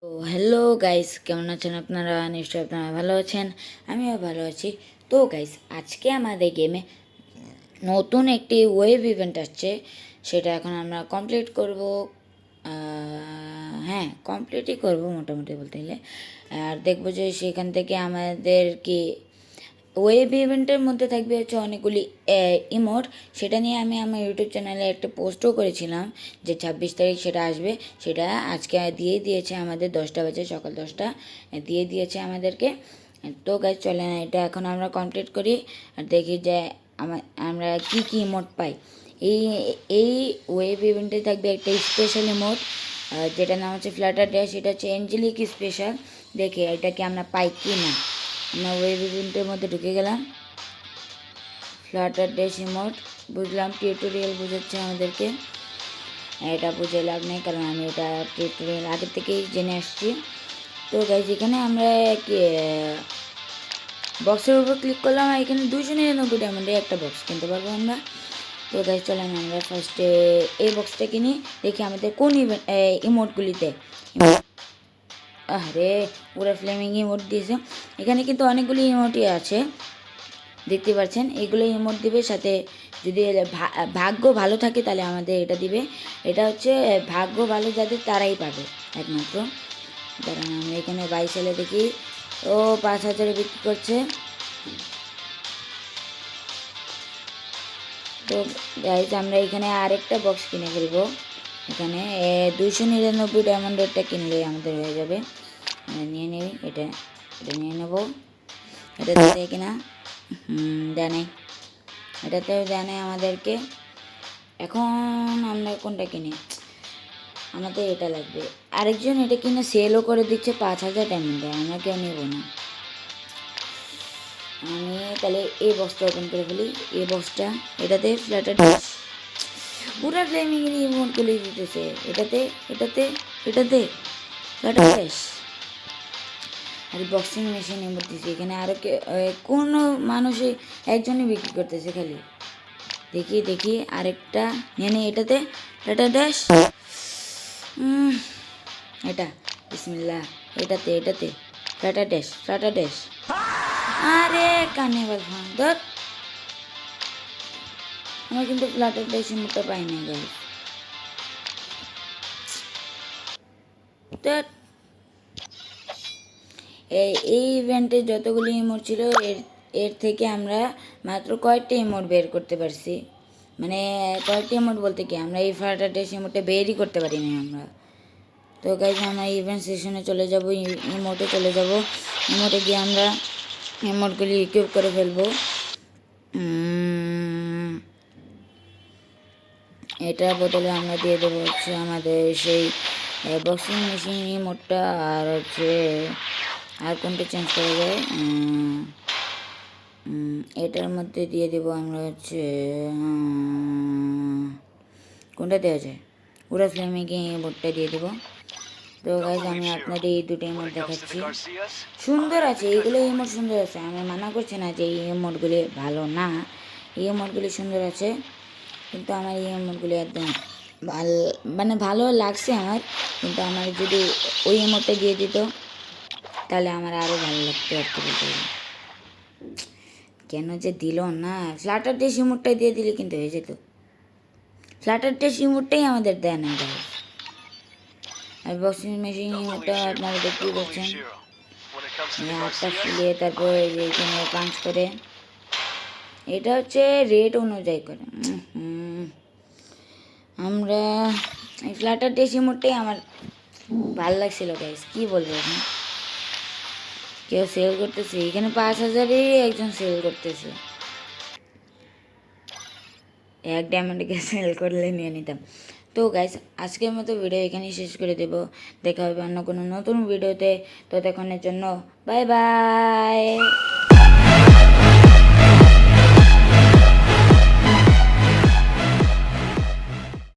তো hello guys, কেমন আছেন আপনারা? নিশ্চয়ই আপনারা ভালো আছেন, আমিও ভালো আছি। তো গাইস, আজকে আমাদের গেমে নতুন একটি ওয়েব ইভেন্ট আসছে, সেটা এখন আমরা কমপ্লিট করব। হ্যাঁ, কমপ্লিটই করব মোটামুটি বলতে গেলে। আর দেখবো যে সেখান থেকে আমাদের কি ওয়েব ইভেন্টের মধ্যে থাকবে হচ্ছে অনেকগুলি ইমোট। সেটা নিয়ে আমি আমার ইউটিউব চ্যানেলে একটা পোস্টও করেছিলাম যে 26 তারিখ সেটা আসবে। সেটা আজকে দিয়ে দিয়েছে আমাদের 10টা বাজে, সকাল 10টা দিয়ে দিয়েছে আমাদেরকে। তো গাইজ চলে না, এটা এখন আমরা কমপ্লিট করি আর দেখি যে আমরা কি কি ইমোট পাই। এই এই ওয়েব ইভেন্টে থাকবে একটা স্পেশাল ইমোট, যেটার নাম হচ্ছে ফ্ল্যাটার ড্যাশ। এটা হচ্ছে অ্যাঞ্জেলিক স্পেশাল। দেখি এটা কি আমরা পাই কি না। আমরা ওয়েব ইভেন্টের মধ্যে ঢুকে গেলাম। ফ্লাটার ড্যাশ ইমোট বুঝলাম, টিউটোরিয়াল বুঝাচ্ছে আমাদেরকে। এটা বুঝে লাভ নেই, কারণ আমি এটা টিউটোরিয়াল আগে থেকেই জেনে আসছি। তো গাইজ, এখানে আমরা বক্সের উপর ক্লিক করলাম আর এখানে 299 ডায়মন্ডে একটা বক্স কিনতে পারবো আমরা। তো গাইজ চলেন আমরা ফার্স্টে এই বক্সটা কিনি, দেখি আমাদের কোন ইমোটগুলিতে। আরে পুরো ফ্লেমিং ইমোট দিয়েছে। এখানে কিন্তু অনেকগুলি ইমোটই আছে, দেখতে পাচ্ছেন। এগুলো ইমোট দিবে, সাথে যদি ভাগ্য ভালো থাকে তাহলে আমাদের এটা দিবে। এটা হচ্ছে ভাগ্য ভালো যাদের তারাই পাবে একমাত্র। কারণ আমরা এখানে 22 সালে দেখি ও 5,000 বিক্রি করছে। তো গাইজ, আমরা এখানে আরেকটা বক্স কিনে ফেলবো। এখানে 299 ডায়মন্ডেরটা কিনলেই আমাদের হয়ে যাবে। নিয়ে নেই এটা, এটা নিয়ে নেবো। এটা দেয় কিনা? দেয় নাই, এটাতেও দেয় নাই আমাদেরকে। এখন আমরা কোনটা কিনি? আমাদের এটা লাগবে। আরেকজন এটা কিনে সেলও করে দিচ্ছে 5,000 ডায়মন্ডে, আমরা কেউ নেব না। আমি তাহলে এই বক্সটা ওপেন করে ফেলি। এই বক্সটা, এটাতে ফ্ল্যাটার পুরো ফ্লেমিং রিমোট গুলি দিতেছে। এটাতে এটাতে এটাতে ফ্ল্যাটার ড্যাশ আর বক্সিং মেশিন এমন দিচ্ছে। এখানে আরও কোনো মানুষই একজনই বিক্রি করতেছে খালি। দেখি দেখি আরেকটা নিয়ে নিই। এটাতে ফ্ল্যাটার ড্যাশ, এটা বিসমিল্লাহ। এটাতে এটাতে ফ্ল্যাটার ড্যাশ, ফ্ল্যাটার ড্যাশ। আরে কানে বাজা ধর, আমরা কিন্তু ফ্ল্যাটার ড্যাশ ইমোটটা পাই না গাইস। এই ইভেন্টে যতগুলি ইমোট ছিল এর এর থেকে আমরা মাত্র কয়েকটা ইমোট বের করতে পারছি। মানে কয়েকটা ইমোট বলতে কি, আমরা এই ফ্ল্যাটার ড্যাশ ইমোটটা বেরই করতে পারি না আমরা। তো গাইজ, আমরা ইভেন্ট সেশনে চলে যাব, ইমোটে চলে যাব। ইমোটে গিয়ে আমরা ইমোটগুলি ইকুইপ করে ফেলবো। এটার বদলে আমরা দিয়ে দেবো হচ্ছে আমাদের সেই বক্সিং মেশিন ইমোটটা। আর হচ্ছে আর কোনটা চেঞ্জ করা যায়? এটার মধ্যে দিয়ে দেবো আমরা হচ্ছে কোনটা দেওয়া যায়? পুরো ফ্লেমিং ইমোটটা দিয়ে দেবো। তো গাইজ, আমি আপনাদের এই দুটো ইমোট দেখাচ্ছি। সুন্দর আছে, এইগুলো ইমোট সুন্দর আছে, আমি মানা করছি না যে এই ইমোটগুলি ভালো না। এই ইমোটগুলি সুন্দর আছে, কিন্তু আমার এই ইমোটগুলি একদম মানে ভালো লাগছে আমার। কিন্তু আমার যদি ওই ইমোটটা দিয়ে দিত তাহলে আমার আরও ভালো লাগতো আর কি বলতে গেলে। কেন যে দিল না? ফ্ল্যাটার ড্যাশ ইমোটটাই দিয়ে দিলে কিন্তু হয়ে যেত। ফ্ল্যাটার ড্যাশ ইমোটটাই আমাদের দেয় না গাইজ। আর বক্সিং মেশিন ইমোটটা আপনারা দেখতেই পাচ্ছেন, হাতটা ফুলিয়ে তারপর এইখানে পাঞ্চ করে। এটা হচ্ছে রেট অনুযায়ী করে। আমরা এই ফ্ল্যাটার ড্যাশ ইমোটটাই আমার ভালো লাগছিল গাইজ, কি বলবো এখন। কেউ সেল করতেছে এখানে 5,000-এ একজন সেল করতেছে। 1 ডায়মন্ডকে সেল করলে নিয়ে নিতাম। তো গাইস, আজকের মতো ভিডিও এখানেই শেষ করে দেব। দেখা হবে অন্য কোনো নতুন ভিডিওতে। ততক্ষণের জন্য বাই বাই।